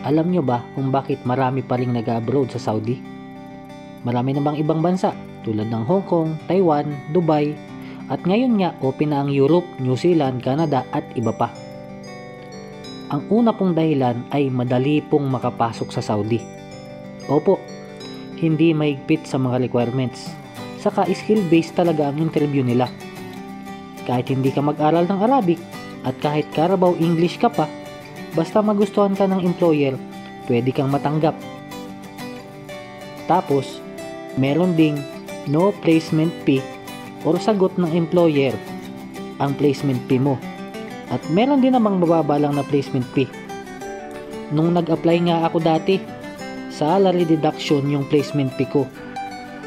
Alam nyo ba kung bakit marami pa ring nag-abroad sa Saudi? Marami na bang ibang bansa tulad ng Hong Kong, Taiwan, Dubai, at ngayon nga open na ang Europe, New Zealand, Canada at iba pa. Ang una pong dahilan ay madali pong makapasok sa Saudi. Opo, hindi mahigpit sa mga requirements. Saka skill-based talaga ang interview nila. Kahit hindi ka mag-aral ng Arabic at kahit Carabao English ka pa, basta magustuhan ka ng employer, pwede kang matanggap. Tapos, meron ding no placement fee or sagot ng employer ang placement fee mo. At meron din namang mababa lang na placement fee. Nung nag-apply nga ako dati, salary deduction yung placement fee ko.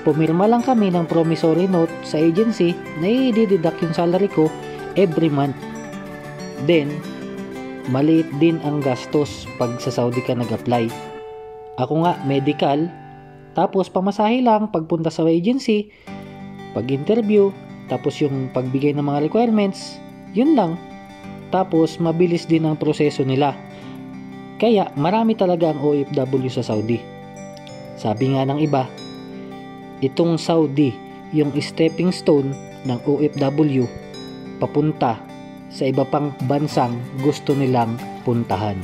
Pumirma lang kami ng promissory note sa agency na i-deduct yung salary ko every month. Then, maliit din ang gastos pag sa Saudi ka nag-apply. Ako nga, medical, tapos pamasahe lang pagpunta sa agency, pag-interview, tapos yung pagbigay ng mga requirements, yun lang. Tapos, mabilis din ang proseso nila. Kaya, marami talaga ang OFW sa Saudi. Sabi nga ng iba, itong Saudi, yung stepping stone ng OFW, papunta sa iba pang bansang gusto nilang puntahan.